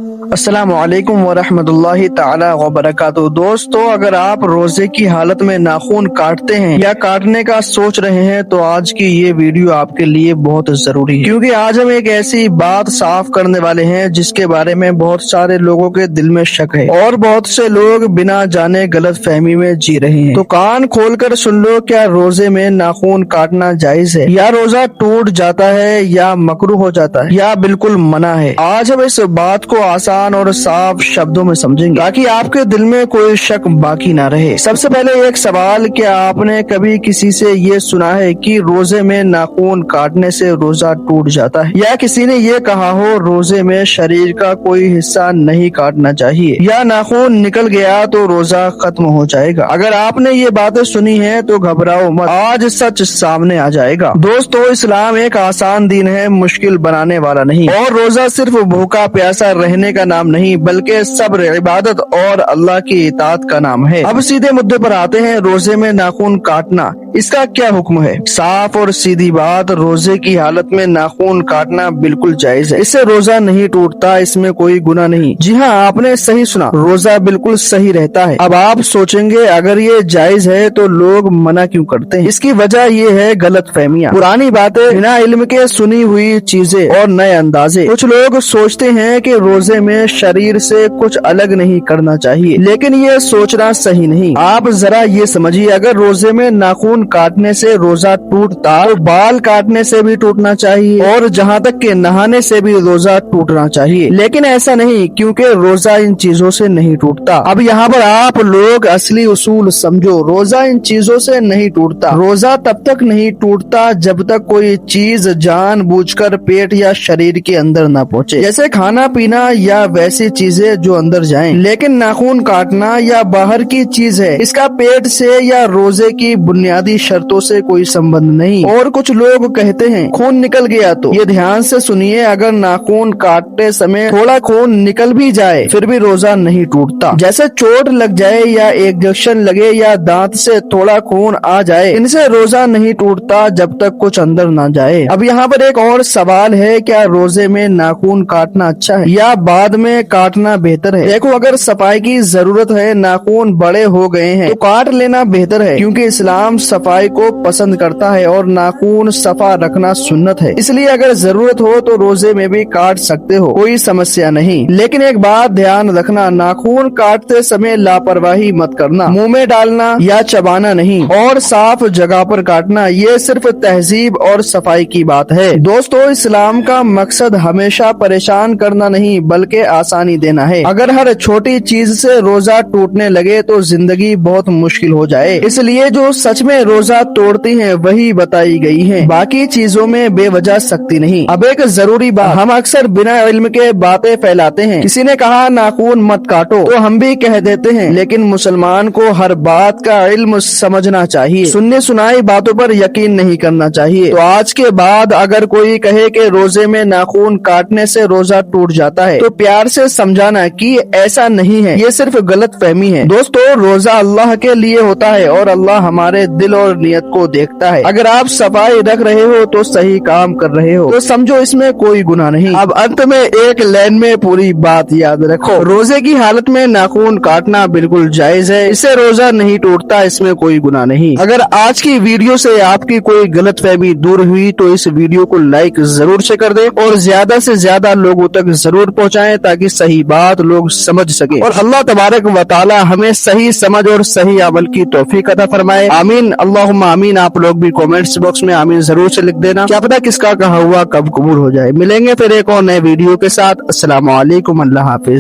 السلام علیکم ورحمۃ اللہ تعالی وبرکاتہ۔ دوستو، اگر آپ روزے کی حالت میں ناخن کاٹتے ہیں یا کاٹنے کا سوچ رہے ہیں تو آج کی یہ ویڈیو آپ کے لیے بہت ضروری ہے، کیونکہ آج ہم ایک ایسی بات صاف کرنے والے ہیں جس کے بارے میں بہت سارے لوگوں کے دل میں شک ہے اور بہت سے لوگ بنا جانے غلط فہمی میں جی رہے ہیں۔ تو کان کھول کر سن لو، کیا روزے میں ناخن کاٹنا جائز ہے، یا روزہ ٹوٹ جاتا ہے، یا مکروہ ہو جاتا ہے، یا بالکل منع ہے؟ آج ہم اس بات کو آسان اور صاف شبدوں میں سمجھیں گے تاکہ آپ کے دل میں کوئی شک باقی نہ رہے۔ سب سے پہلے ایک سوال، کیا آپ نے کبھی کسی سے یہ سنا ہے کہ روزے میں ناخن کاٹنے سے روزہ ٹوٹ جاتا ہے، یا کسی نے یہ کہا ہو روزے میں شریر کا کوئی حصہ نہیں کاٹنا چاہیے، یا ناخن نکل گیا تو روزہ ختم ہو جائے گا؟ اگر آپ نے یہ باتیں سنی ہیں تو گھبراؤ مت، آج سچ سامنے آ جائے گا۔ دوستو، اسلام ایک آسان دین ہے، مشکل بنانے والا نہیں، اور روزہ صرف بھوکا پیاسا رہنے کا نام نہیں بلکہ صبر، عبادت اور اللہ کی اطاعت کا نام ہے۔ اب سیدھے مدعے پر آتے ہیں، روزے میں ناخن کاٹنا اس کا کیا حکم ہے؟ صاف اور سیدھی بات، روزے کی حالت میں ناخن کاٹنا بالکل جائز ہے، اس سے روزہ نہیں ٹوٹتا، اس میں کوئی گناہ نہیں۔ جی ہاں، آپ نے صحیح سنا، روزہ بالکل صحیح رہتا ہے۔ اب آپ سوچیں گے اگر یہ جائز ہے تو لوگ منع کیوں کرتے ہیں؟ اس کی وجہ یہ ہے غلط فہمیاں، پرانی باتیں، بنا علم کے سنی ہوئی چیزیں اور نئے اندازے۔ کچھ لوگ سوچتے ہیں کہ روزے میں شریر سے کچھ الگ نہیں کرنا چاہیے، لیکن یہ سوچنا صحیح نہیں۔ آپ ذرا یہ سمجھیے، اگر روزے میں ناخن کاٹنے سے روزہ ٹوٹتا تو بال کاٹنے سے بھی ٹوٹنا چاہیے، اور جہاں تک کہ نہانے سے بھی روزہ ٹوٹنا چاہیے، لیکن ایسا نہیں، کیونکہ روزہ ان چیزوں سے نہیں ٹوٹتا۔ اب یہاں پر آپ لوگ اصلی اصول سمجھو، روزہ ان چیزوں سے نہیں ٹوٹتا۔ روزہ تب تک نہیں ٹوٹتا جب تک کوئی چیز جان بوجھ کر پیٹ یا شریر کے اندر نہ پہنچے، جیسے کھانا پینا یا ویسی چیزیں جو اندر جائیں۔ لیکن ناخن کاٹنا یا باہر کی چیز ہے، اس کا پیٹ سے یا روزے کی بنیادی شرطوں سے کوئی سمبند نہیں۔ اور کچھ لوگ کہتے ہیں خون نکل گیا تو، یہ دھیان سے سنیے، اگر ناخن کاٹتے سمے تھوڑا خون نکل بھی جائے پھر بھی روزہ نہیں ٹوٹتا۔ جیسے چوٹ لگ جائے یا انجیکشن لگے یا دانت سے تھوڑا خون آ جائے، ان سے روزہ نہیں ٹوٹتا جب تک کچھ اندر نہ جائے۔ اب یہاں پر ایک اور سوال ہے، کیا روزے میں ناخن کاٹنا اچھا ہے یا بعد میں کاٹنا بہتر ہے؟ دیکھو، اگر صفائی کی ضرورت ہے، ناخن بڑے ہو گئے ہیں تو کاٹ لینا بہتر ہے، کیونکہ اسلام صفائی کو پسند کرتا ہے اور ناخن صفا رکھنا سنت ہے۔ اس لیے اگر ضرورت ہو تو روزے میں بھی کاٹ سکتے ہو، کوئی سمسیا نہیں۔ لیکن ایک بات دھیان رکھنا، ناخن کاٹتے سمے لاپرواہی مت کرنا، منہ میں ڈالنا یا چبانا نہیں، اور صاف جگہ پر کاٹنا، یہ صرف تہذیب اور صفائی کی بات ہے۔ دوستو، اسلام کا مقصد ہمیشہ پریشان کرنا نہیں بلکہ آسانی دینا ہے۔ اگر ہر چھوٹی چیز سے روزہ ٹوٹنے لگے تو زندگی بہت مشکل ہو جائے، اس لیے جو سچ میں روزہ توڑتی ہیں وہی بتائی گئی ہیں، باقی چیزوں میں بے وجہ سختی نہیں۔ اب ایک ضروری بات، ہم اکثر بنا علم کے باتیں پھیلاتے ہیں، کسی نے کہا ناخن مت کاٹو تو ہم بھی کہہ دیتے ہیں، لیکن مسلمان کو ہر بات کا علم سمجھنا چاہیے، سننے سنائی باتوں پر یقین نہیں کرنا چاہیے۔ تو آج کے بعد اگر کوئی کہے کہ روزے میں ناخن کاٹنے سے روزہ ٹوٹ جاتا ہے تو پیار سے سمجھانا کہ ایسا نہیں ہے، یہ صرف غلط فہمی ہے۔ دوستو، روزہ اللہ کے لیے ہوتا ہے اور اللہ ہمارے دل اور نیت کو دیکھتا ہے۔ اگر آپ صفائی رکھ رہے ہو تو صحیح کام کر رہے ہو، تو سمجھو اس میں کوئی گناہ نہیں۔ اب انت میں ایک لائن میں پوری بات یاد رکھو، روزے کی حالت میں ناخن کاٹنا بالکل جائز ہے، اس سے روزہ نہیں ٹوٹتا، اس میں کوئی گناہ نہیں۔ اگر آج کی ویڈیو سے آپ کی کوئی غلط فہمی دور ہوئی تو اس ویڈیو کو لائک ضرور سے کر دیں اور زیادہ سے زیادہ لوگوں تک ضرور پہنچائیں تاکہ صحیح بات لوگ سمجھ سکیں، اور اللہ تبارک و تعالی ہمیں صحیح سمجھ اور صحیح عمل کی توفیق عطا فرمائے۔ آمین، اللہم آمین۔ آپ لوگ بھی کومنٹس باکس میں آمین ضرور سے لکھ دینا، کیا پتہ کس کا کہا ہوا کب قبول ہو جائے۔ ملیں گے پھر ایک اور نئے ویڈیو کے ساتھ۔ السلام علیکم، اللہ حافظ۔